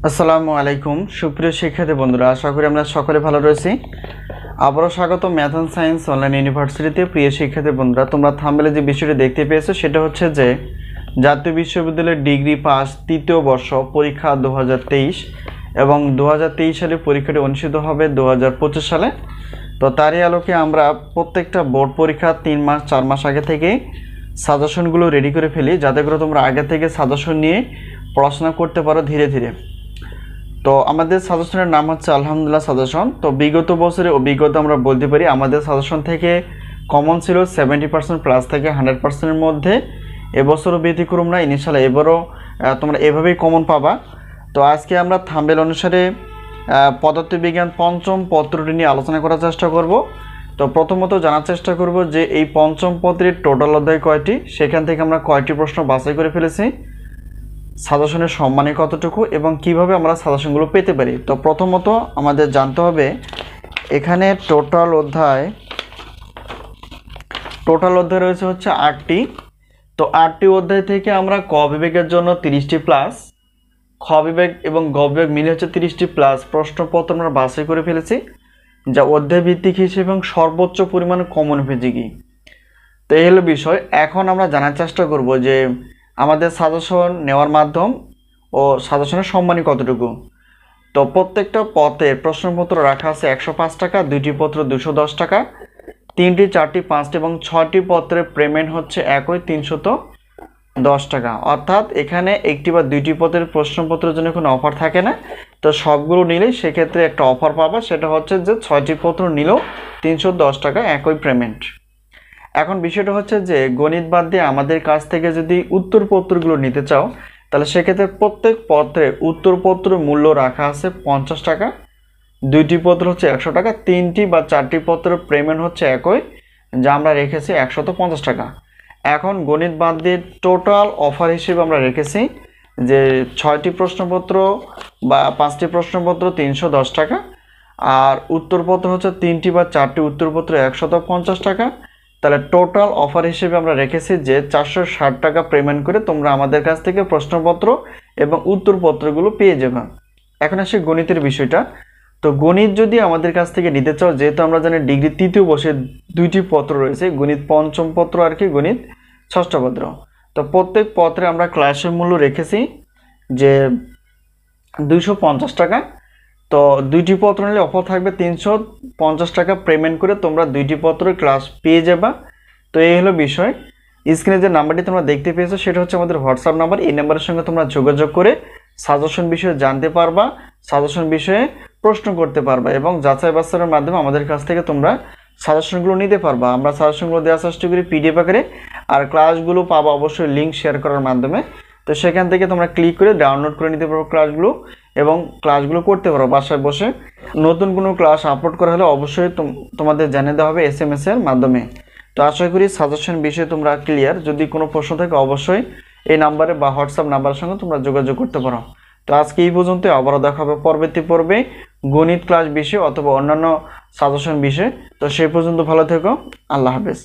আসসালামু আলাইকুম সুপ্রিয় শিক্ষার্থী বন্ধুরা, আশা করি আমরা সকলে ভালো রয়েছি। আবারও স্বাগত ম্যাথ অ্যান্ড সায়েন্স অনলাইন ইউনিভার্সিটিতে। প্রিয় শিক্ষার্থী বন্ধুরা, তোমরা থাম্বনেলে যে বিষয়টি দেখতে পেয়েছো সেটা হচ্ছে যে জাতীয় বিশ্ববিদ্যালয়ের ডিগ্রি পাস তৃতীয় বর্ষ পরীক্ষা 2023 এবং 2023 সালে পরীক্ষাটি অনুষ্ঠিত হবে 2025 সালে। তো তারই আলোকে আমরা প্রত্যেকটা বোর্ড পরীক্ষা 3 মাস 4 মাস আগে থেকে সাজেশনগুলো রেডি করে ফেলি, যাতে করে তোমরা আগে থেকে সাজেশন নিয়ে পড়াশোনা করতে পারো ধীরে ধীরে। তো আমাদের সাজেশনের নাম হচ্ছে আলহামদুলিল্লাহ সাজেশন। তো বিগত বছরের অভিজ্ঞতা আমরা বলতে পারি আমাদের সাজেশন থেকে কমন ছিল 70% প্লাস থেকে 100%-এর মধ্যে। এবছরও ব্যতিক্রম না, ইনশাআল্লাহ এবারও তোমরা এভাবেই কমন পাবা। তো আজকে আমরা থাম্বনেল অনুসারে পদার্থবিজ্ঞান পঞ্চম পত্রটি নিয়ে আলোচনা করার চেষ্টা করব। তো প্রথমত জানার চেষ্টা করব যে এই পঞ্চম পত্রের টোটাল অধ্যায় কয়টি, সেখান থেকে আমরা কয়টি প্রশ্ন বাছাই করে ফেলেছি, সাজেশনের সম্মানে কতটুকু এবং কিভাবে আমরা সাজেশনগুলো পেতে পারি। তো প্রথমত আমাদের জানতে হবে এখানে টোটাল অধ্যায় রয়েছে হচ্ছে 8টি। তো 8টি অধ্যায় থেকে আমরা ক বিভাগের জন্য 30টি প্লাস, খ বিভাগ এবং গ বিভাগ মিলে হচ্ছে 30টি প্লাস প্রশ্নপত্র আমরা বাছাই করে ফেলেছি, যা অধ্যায় ভিত্তিক হিসেবে এবং সর্বোচ্চ পরিমাণ কমন উপযোগী। তো এই হলো বিষয়। এখন আমরা জানার চেষ্টা করব যে আমাদের সাজেশন নেওয়ার মাধ্যম ও সাজেশনের সম্মানী কতটুকু। তো প্রত্যেকটা পত্রের প্রশ্নপত্র রাখা আছে 105 টাকা, 2টি পত্র 210 টাকা, 3টি 4টি 5টি এবং 6টি পত্রের পেমেন্ট হচ্ছে একই 310 টাকা। অর্থাৎ এখানে একটি বা 2টি পত্রের প্রশ্নপত্রের জন্য কোনো অফার থাকে না। তো সবগুলো নিলেই সেক্ষেত্রে একটা অফার পাবা, সেটা হচ্ছে যে 6টি পত্র নিলেও 310 টাকা একই পেমেন্ট। এখন বিষয়টা হচ্ছে যে গণিত বাদ দিয়ে আমাদের কাছ থেকে যদি উত্তরপত্রগুলো নিতে চাও, তাহলে সেক্ষেত্রে প্রত্যেক পত্রের উত্তরপত্র মূল্য রাখা আছে 50 টাকা, 2টি পত্র হচ্ছে 100 টাকা, 3টি বা 4টি পত্রের পেমেন্ট হচ্ছে একই, যা আমরা রেখেছি 150 টাকা। এখন গণিত বাদ দিয়ে টোটাল অফার হিসেবে আমরা রেখেছি যে 6টি প্রশ্নপত্র বা 5টি প্রশ্নপত্র 310 টাকা, আর উত্তরপত্র হচ্ছে 3টি বা 4টি উত্তরপত্র 150 টাকা। তাহলে টোটাল অফার হিসেবে আমরা রেখেছি যে 460 টাকা পেমেন্ট করে তোমরা আমাদের কাছ থেকে প্রশ্নপত্র এবং উত্তরপত্রগুলো পেয়ে যাবে। এখন আসি গণিতের বিষয়টা। তো গণিত যদি আমাদের কাছ থেকে নিতে চাও, যেহেতু আমরা জানি ডিগ্রি তৃতীয় বর্ষে 2টি পত্র রয়েছে, গণিত পঞ্চম পত্র আর কি গণিত ষষ্ঠ পত্র। তো প্রত্যেক পত্রে আমরা ক্লাসের মূল্য রেখেছি যে 250 টাকা। তো 2টি পত্র নিলে অফার থাকবে 350 টাকা পেমেন্ট করে তোমরা 2টি পত্রের ক্লাস পেয়ে যাবা। তো এই হলো বিষয়। স্ক্রিনে যে নাম্বারটি তোমরা দেখতে পেয়েছো সেটা হচ্ছে আমাদের হোয়াটসঅ্যাপ নাম্বার। এই নাম্বারের সঙ্গে তোমরা যোগাযোগ করে সাজেশন বিষয়ে জানতে পারবা, সাজেশন বিষয়ে প্রশ্ন করতে পারবা এবং যাচাই বাছাইয়ের মাধ্যমে আমাদের কাছ থেকে তোমরা সাজেশনগুলো নিতে পারবা। আমরা সাজেশনগুলো দেওয়ার চেষ্টা করি পিডিএফ আকারে, আর ক্লাসগুলো পাবা অবশ্যই লিঙ্ক শেয়ার করার মাধ্যমে। তো সেখান থেকে তোমরা ক্লিক করে ডাউনলোড করে নিতে পারো ক্লাসগুলো এবং ক্লাসগুলো করতে পারো বাসায় বসে। নতুন কোনো ক্লাস আপলোড করা হলে অবশ্যই তোমাদের জানিয়ে দেওয়া হবে SMS এর মাধ্যমে। তো আশা করি সাজেশন বিষয়ে তোমরা ক্লিয়ার। যদি কোনো প্রশ্ন থাকে অবশ্যই এই নাম্বারে বা হোয়াটসঅ্যাপ নাম্বারের সঙ্গে তোমরা যোগাযোগ করতে পারো। তো আজকে এই পর্যন্ত, আবারও দেখা হবে পরবর্তী পর্বে গণিত ক্লাস বিষয় অথবা অন্যান্য সাজেশন বিষয়। তো সেই পর্যন্ত ভালো থেকো, আল্লাহ হাফেজ।